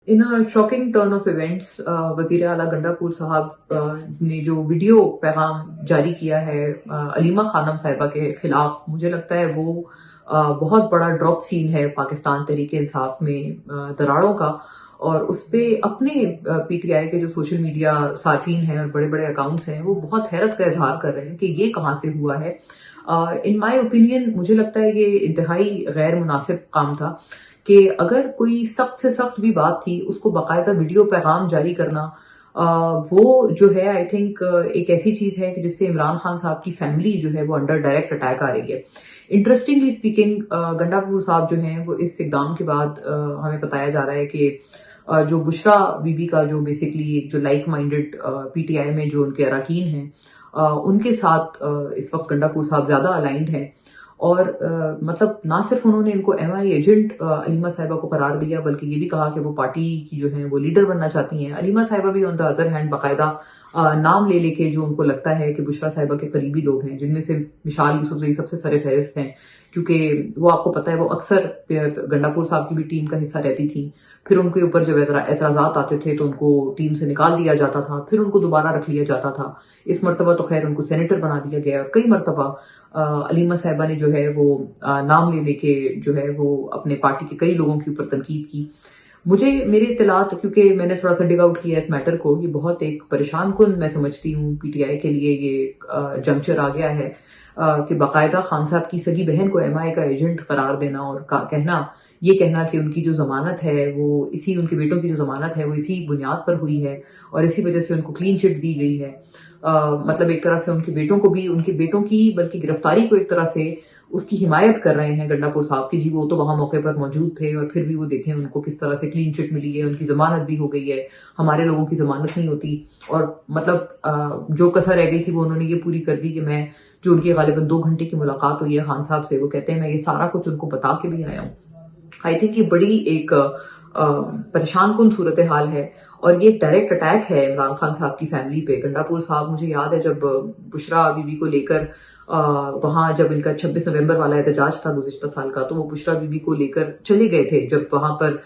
इन अ shocking turn off events वजीर आला गंडापुर साहब ने जो वीडियो पैगाम जारी किया है अलीमा खानम साहिबा के खिलाफ, मुझे लगता है वो बहुत बड़ा ड्रॉप सीन है पाकिस्तान तहरीक इंसाफ में दरारों का। और उस पे अपने पीटीआई के जो सोशल मीडिया सार्फिन हैं और बड़े बड़े अकाउंट्स हैं वो बहुत हैरत का इजहार कर रहे हैं कि ये कहाँ से हुआ है। इन माय ओपिनियन मुझे लगता है ये इंतहाई गैर मुनासिब काम था कि अगर कोई सख्त से सख्त भी बात थी उसको बाकायदा वीडियो पैगाम जारी करना, वो जो है आई थिंक एक ऐसी चीज है कि जिससे इमरान खान साहब की फैमिली जो है वो अंडर डायरेक्ट अटैक आ रही है। इंटरेस्टिंगली स्पीकिंग गंडापुर साहब जो हैं वो इस इकदाम के बाद हमें बताया जा रहा है कि जो बुशरा बीबी का जो बेसिकली जो लाइक माइंडेड पीटीआई में जो उनके अरकान हैं उनके साथ इस वक्त गंडापुर साहब ज्यादा अलाइंड हैं। और मतलब ना सिर्फ उन्होंने इनको एमआई एजेंट अलीमा साहिबा को करार दिया, बल्कि ये भी कहा कि वो पार्टी की जो है वो लीडर बनना चाहती हैं। अलीमा साहिबा भी ऑन द अदर हैंड बाकायदा नाम ले लेके जो उनको लगता है कि बुशरा साहिबा के करीबी लोग हैं, जिनमें से मिशाल यूसुफजई सबसे सरे फहरिस्त हैं, क्योंकि वो आपको पता है वो अक्सर गंडापुर साहब की भी टीम का हिस्सा रहती थी। फिर उनके ऊपर जब एतराजात आते थे तो उनको टीम से निकाल दिया जाता था, फिर उनको दोबारा रख लिया जाता था। इस मरतबा तो खैर उनको सेनेटर बना दिया गया। कई मरतबा अलीमा साहिबा ने जो है वो नाम ले लेके जो है वो अपने पार्टी के कई लोगों के ऊपर तनकीद की। मुझे मेरे इत्तलात, क्योंकि मैंने थोड़ा सा डिग आउट किया इस मैटर को, ये बहुत एक परेशान कुन मैं समझती हूँ पीटीआई के लिए ये जंक्चर आ गया है कि बाकायदा खान साहब की सगी बहन को एमआई का एजेंट करार देना और कहना कि उनकी जो जमानत है वो इसी, उनके बेटों की जो जमानत है वो इसी बुनियाद पर हुई है और इसी वजह से उनको क्लीन चिट दी गई है। मतलब एक तरह से उनके बेटों को भी, उनके बेटों की बल्कि गिरफ्तारी को एक तरह से उसकी हिमायत कर रहे हैं गंडापुर साहब की। जी वो तो वहां मौके पर मौजूद थे और फिर भी वो देखें उनको किस तरह से क्लीन चिट मिली है, उनकी जमानत भी हो गई है। हमारे लोगों की जमानत नहीं होती और मतलब जो कसर रह गई थी वो उन्होंने ये पूरी कर दी कि मैं, जो उनकी गालिबन 2 घंटे की मुलाकात हुई है खान साहब से, वो कहते हैं मैं ये सारा कुछ उनको बता के भी आया हूँ। आई थिंक ये बड़ी एक परेशान कुन सूरत हाल है और ये डायरेक्ट अटैक है इमरान खान साहब की फैमिली पे। गंडापुर साहब, मुझे याद है जब बुशरा बीबी को लेकर वहां जब इनका 26 नवंबर वाला एहतजाज था गुज़िश्ता साल का, तो वो बुशरा बीबी को लेकर चले गए थे जब वहां पर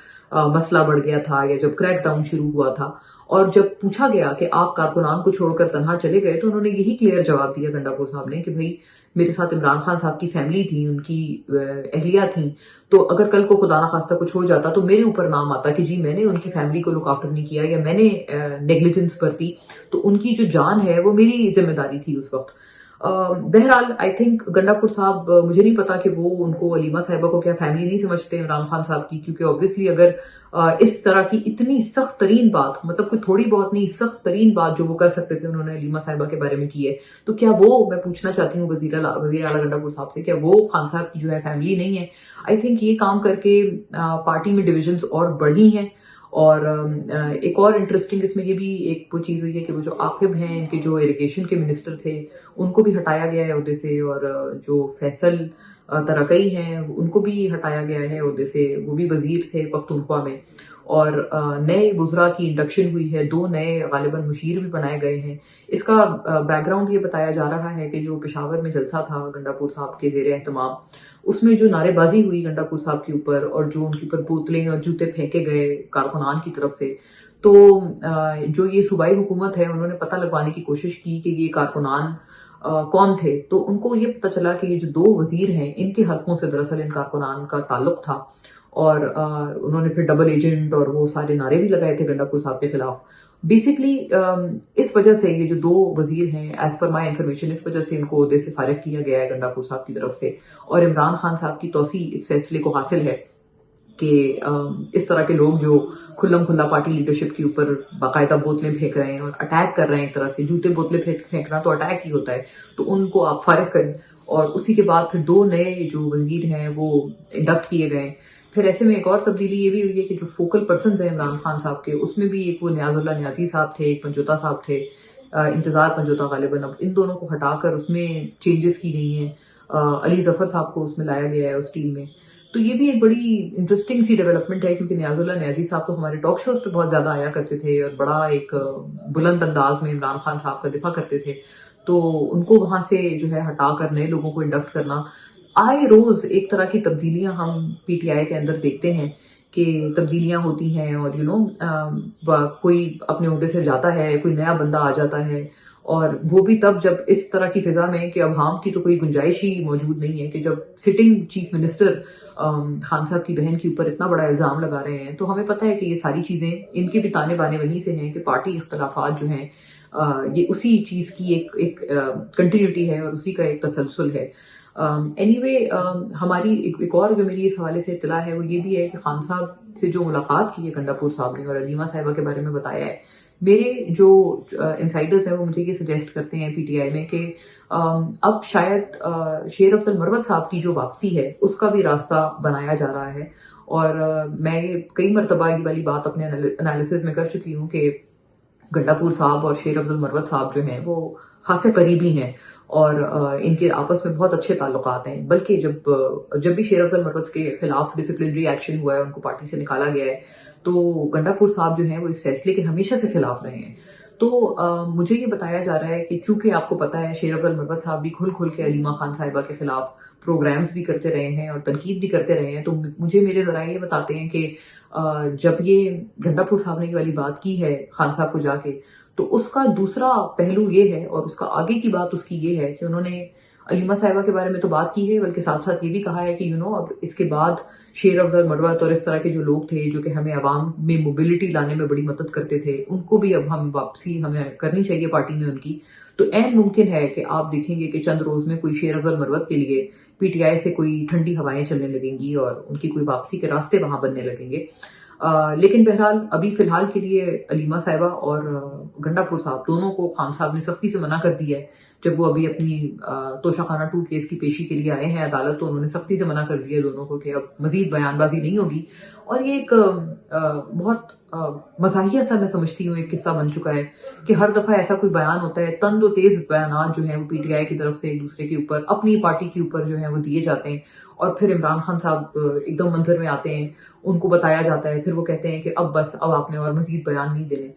मसला बढ़ गया था या जब क्रैकडाउन शुरू हुआ था। और जब पूछा गया कि आप कारकुनान को छोड़कर तनहा चले गए, तो उन्होंने यही क्लियर जवाब दिया गंडापुर साहब ने कि भाई मेरे साथ इमरान खान साहब की फैमिली थी, उनकी अहलिया थी, तो अगर कल को खुदा ना खास्ता कुछ हो जाता तो मेरे ऊपर नाम आता कि जी मैंने उनकी फैमिली को लुक आफ्टर नहीं किया या मैंने नेग्लिजेंस बरती, तो उनकी जो जान है वो मेरी जिम्मेदारी थी उस वक्त। बहरहाल आई थिंक गंडापुर साहब, मुझे नहीं पता कि वो उनको अलीमा साहिबा को क्या फैमिली नहीं समझते इमरान खान साहब की, क्योंकि ऑब्वियसली अगर इस तरह की इतनी सख्त तरीन बात, मतलब कोई थोड़ी बहुत नहीं, सख्त तरीन बात जो वो कर सकते थे उन्होंने अलीमा साहिबा के बारे में की है, तो क्या वो, मैं पूछना चाहती हूँ वजीर आला गंडापुर साहब से, क्या वो खान साहब की जो है फैमिली नहीं है? आई थिंक ये काम करके पार्टी में डिविजन्स और बढ़ी हैं। और एक और इंटरेस्टिंग इसमें ये भी एक वो चीज हुई है कि वो जो आकिब हैं, इनके जो इरिगेशन के मिनिस्टर थे, उनको भी हटाया गया है ओहदे से, और जो फैसल तरकई हैं उनको भी हटाया गया है ओहदे से, वो भी वजीर थे पख्तूनख्वा में। और नए वुज़रा की इंडक्शन हुई है, 2 नए गालिबन मुशीर भी बनाए गए हैं। इसका बैकग्राउंड ये बताया जा रहा है कि जो पेशावर में जलसा था गंडापुर साहब के जेर एहतमाम, उसमें जो नारेबाजी हुई गंडापुर साहब के ऊपर और जो उनके ऊपर बोतलें और जूते फेंके गए कारकुनान की तरफ से, तो जो ये सूबाई हुकूमत है उन्होंने पता लगवाने की कोशिश की कि ये कारकुनान कौन थे, तो उनको ये पता चला कि ये जो 2 वजीर हैं इनके हलकों से दरअसल इन कारकुनान का ताल्लुक था। और उन्होंने फिर डबल एजेंट और वो सारे नारे भी लगाए थे गंडापुर साहब के खिलाफ। बेसिकली इस वजह से ये जो 2 वजीर हैं, एज पर माई इन्फॉर्मेशन, इस वजह से इनको ओहदे से फारिग किया गया है गंडापुर साहब की तरफ से। और इमरान खान साहब की तौसी इस फैसले को हासिल है कि इस तरह के लोग जो खुल्लम खुल्ला पार्टी लीडरशिप के ऊपर बाकायदा बोतलें फेंक रहे हैं और अटैक कर रहे हैं, एक तरह से जूते बोतलें फेंकना तो अटैक ही होता है, तो उनको आप फारिग करें। और उसी के बाद फिर 2 नए जो वजीर हैं वो इंडक्ट किए गए। फिर ऐसे में एक और तब्दीली ये भी हुई है कि जो फोकल पर्सन है इमरान खान साहब के, उसमें भी एक वो नियाजुल्लाह नियाजी साहब थे, एक पंजोता साहब थे, इंतजार पंजोता गालिबन, अब इन दोनों को हटाकर उसमें चेंजेस की गई हैं। अली जफर साहब को उसमें लाया गया है उस टीम में। तो ये भी एक बड़ी इंटरेस्टिंग सी डेवलपमेंट है, क्योंकि नियाजुल्लाह नियाजी साहब तो हमारे टॉक शोज पे बहुत ज्यादा आया करते थे और बड़ा एक बुलंद अंदाज में इमरान खान साहब का दिफा करते थे, तो उनको वहां से जो है हटाकर नए लोगों को इंडक्ट करना, आए रोज एक तरह की तब्दीलियां हम पीटीआई के अंदर देखते हैं کہ تبدیلیاں ہوتی ہیں اور کوئی اپنے عہدے سے جاتا ہے، کوئی نیا بندہ آ جاتا ہے، اور وہ بھی تب جب اس طرح کی فضا میں کہ اب ہام کی تو کوئی گنجائش ہی موجود نہیں ہے، کہ جب سٹنگ چیف منسٹر خان صاحب کی بہن کے اوپر اتنا بڑا الزام لگا رہے ہیں، تو ہمیں پتہ ہے کہ یہ ساری چیزیں ان کے بھی تانے بانے وہیں سے ہیں کہ پارٹی اختلافات جو ہیں یہ اسی چیز کی ایک کنٹینیوٹی ہے اور اسی کا ایک تسلسل ہے۔ اینی وے ہماری ایک اور جو میری اس حوالے سے اطلاع ہے وہ یہ بھی ہے کہ خان صاحب سے جو ملاقات کی ہے گنڈا پور صاحب نے اور علیمہ صاحبہ کے بارے میں بتایا ہے، میرے جو انسائڈرز ہیں وہ مجھے یہ سجیسٹ کرتے ہیں پی ٹی آئی میں کہ اب شاید شیر افضل مروت صاحب کی جو واپسی ہے اس کا بھی راستہ بنایا جا رہا ہے، اور میں کئی مرتبہ یہ والی بات اپنے انالیسز میں کر چکی ہوں کہ گنڈا پور صاحب اور شیر افضل مروت صاحب جو ہیں وہ خاصے قریبی ہیں اور ان کے آپس میں بہت اچھے تعلقات ہیں، بلکہ جب بھی شیر افضل مروت کے خلاف ڈسپلنری ایکشن ہوا ہے، ان کو پارٹی سے نکالا گیا ہے، تو گنڈا پور صاحب جو ہیں وہ اس فیصلے کے ہمیشہ سے خلاف رہے ہیں۔ تو مجھے یہ بتایا جا رہا ہے کہ چونکہ آپ کو پتا ہے شیر افضل مروت صاحب بھی کھل کے علیمہ خان صاحبہ کے خلاف پروگرامز بھی کرتے رہے ہیں اور تنقید بھی کرتے رہے ہیں، تو مجھے میرے ذرائع یہ بتاتے ہیں کہ جب یہ گنڈا پور صاحب نے یہ والی بات کی ہے خان صاحب کو جا کے، تو اس کا دوسرا پہلو یہ ہے اور اس کا آگے کی بات اس کی یہ ہے کہ انہوں نے علیمہ صاحبہ کے بارے میں تو بات کی ہے، بلکہ ساتھ ساتھ یہ بھی کہا ہے کہ اب اس کے بعد شیر افضل مروت اور اس طرح کے جو لوگ تھے جو کہ ہمیں عوام میں موبلٹی لانے میں بڑی مدد کرتے تھے، ان کو بھی اب ہم واپسی ہمیں کرنی چاہیے پارٹی میں ان کی۔ تو عین ممکن ہے کہ آپ دیکھیں گے کہ چند روز میں کوئی شیر افضل مروت کے لیے پی ٹی آئی سے کوئی ٹھنڈی ہوائیں چلنے لگیں گی اور ان کی کوئی واپسی کے راستے وہاں بننے لگیں گے۔ لیکن بہرحال ابھی فی الحال کے لیے علیمہ صاحبہ اور گنڈا پور صاحب دونوں کو خان صاحب نے سختی سے منع کر دیا ہے، جب وہ ابھی اپنی توشہ خانہ 2 کیس کی پیشی کے لیے آئے ہیں عدالت، تو انہوں نے سختی سے منع کر دیا ہے دونوں کو کہ اب مزید بیان بازی نہیں ہوگی۔ اور یہ ایک بہت مزاحیہ سا میں سمجھتی ہوں ایک قصہ بن چکا ہے کہ ہر دفعہ ایسا کوئی بیان ہوتا ہے، تند و تیز بیانات جو ہیں وہ پی ٹی آئی کی طرف سے ایک دوسرے کے اوپر اپنی پارٹی کے اوپر جو ہیں وہ دیے جاتے ہیں، اور پھر عمران خان صاحب ایک دم منظر میں آتے ہیں، ان کو بتایا جاتا ہے، پھر وہ کہتے ہیں کہ اب بس اب آپ نے اور مزید بیان نہیں دینے،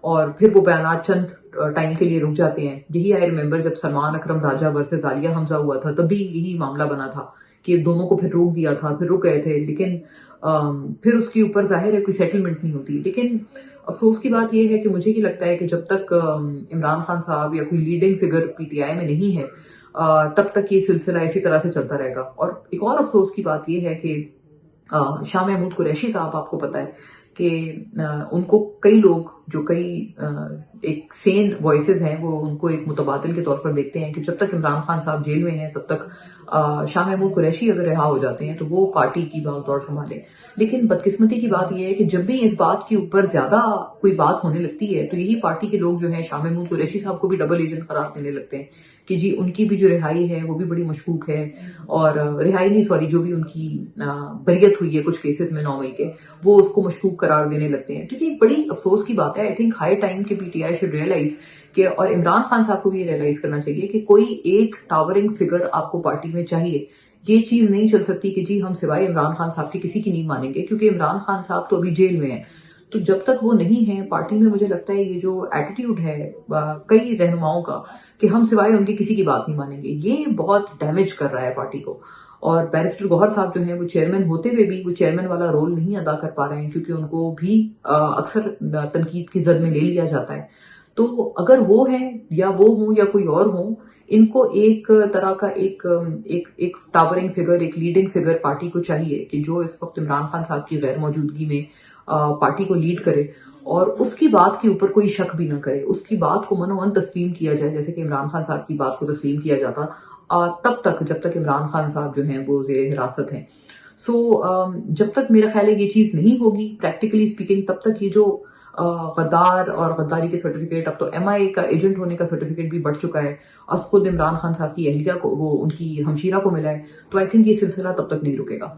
اور پھر وہ بیانات چند ٹائم کے لیے رک جاتے ہیں۔ یہی آئی ریمبر جب سلمان اکرم راجہ ورسز عالیہ حمزہ ہوا تھا، تب بھی یہی معاملہ بنا تھا کہ دونوں کو پھر روک دیا تھا، پھر رک گئے تھے، لیکن پھر اس کے اوپر ظاہر ہے کوئی سیٹلمنٹ نہیں ہوتی۔ لیکن افسوس کی بات یہ ہے کہ مجھے یہ لگتا ہے کہ جب تک عمران خان صاحب یا کوئی لیڈنگ فگر پی ٹی آئی میں نہیں ہے، تب تک یہ سلسلہ اسی طرح سے چلتا رہے گا۔ اور ایک اور افسوس کی بات یہ ہے کہ شاہ محمود قریشی صاحب، آپ کو پتہ ہے کہ ان کو کئی لوگ جو کئی ایک سین وائسز ہیں وہ ان کو ایک متبادل کے طور پر دیکھتے ہیں کہ جب تک عمران خان صاحب جیل میں ہیں تب تک شاہ محمود قریشی اگر رہا ہو جاتے ہیں تو وہ پارٹی کی بھاگ دوڑ سنبھالیں۔ لیکن بدقسمتی کی بات یہ ہے کہ جب بھی اس بات کے اوپر زیادہ کوئی بات ہونے لگتی ہے تو یہی پارٹی کے لوگ جو ہیں شاہ محمود قریشی صاحب کو بھی ڈبل ایجنٹ قرار دینے لگتے ہیں کہ جی ان کی بھی جو رہائی ہے وہ بھی بڑی مشکوک ہے، اور رہائی نہیں سوری جو بھی ان کی بریت ہوئی ہے کچھ کیسز میں 9 مئی کے، وہ اس کو مشکوک قرار دینے لگتے ہیں۔ کیونکہ ایک بڑی افسوس کی بات ہے، آئی تھنک ہائی ٹائم کہ P T I should realise کہ، اور عمران خان صاحب کو بھی یہ ریئلائز کرنا چاہیے کہ کوئی ایک ٹاورنگ فگر آپ کو پارٹی میں چاہیے۔ یہ چیز نہیں چل سکتی کہ جی ہم سوائے عمران خان صاحب کے کسی کی نہیں مانیں گے، کیونکہ عمران خان صاحب تو ابھی جیل میں ہیں۔ تو جب تک وہ نہیں ہیں پارٹی میں، مجھے لگتا ہے یہ جو ایٹیٹیوڈ ہے کئی رہنماؤں کا کہ ہم سوائے ان کی کسی کی بات نہیں مانیں گے، یہ بہت ڈیمیج کر رہا ہے پارٹی کو۔ اور بیرسٹر گوہر صاحب جو ہیں وہ چیئرمین ہوتے ہوئے بھی وہ چیئرمین والا رول نہیں ادا کر پا رہے ہیں، کیونکہ ان کو بھی اکثر تنقید کی زد میں لے لیا جاتا ہے۔ تو اگر وہ ہیں یا وہ ہوں یا کوئی اور ہوں، ان کو ایک طرح کا ایک ٹاورنگ فگر، ایک لیڈنگ فگر پارٹی کو چاہیے کہ جو اس وقت عمران خان صاحب کی غیر موجودگی میں پارٹی کو لیڈ کرے اور اس کی بات کے اوپر کوئی شک بھی نہ کرے، اس کی بات کو منوان تسلیم کیا جائے جیسے کہ عمران خان صاحب کی بات کو تسلیم کیا جاتا تب تک جب تک عمران خان صاحب جو ہیں وہ زیر حراست ہیں۔ سو جب تک میرا خیال ہے یہ چیز نہیں ہوگی پریکٹیکلی اسپیکنگ، تب تک یہ جو غدار اور غداری کے سرٹیفکیٹ، اب تو ایم آئی اے کا ایجنٹ ہونے کا سرٹیفکیٹ بھی بڑھ چکا ہے، خود عمران خان صاحب کی اہلیہ کو، وہ ان کی ہمشیرہ کو ملا ہے، تو آئی تھنک یہ سلسلہ تب تک نہیں رکے گا۔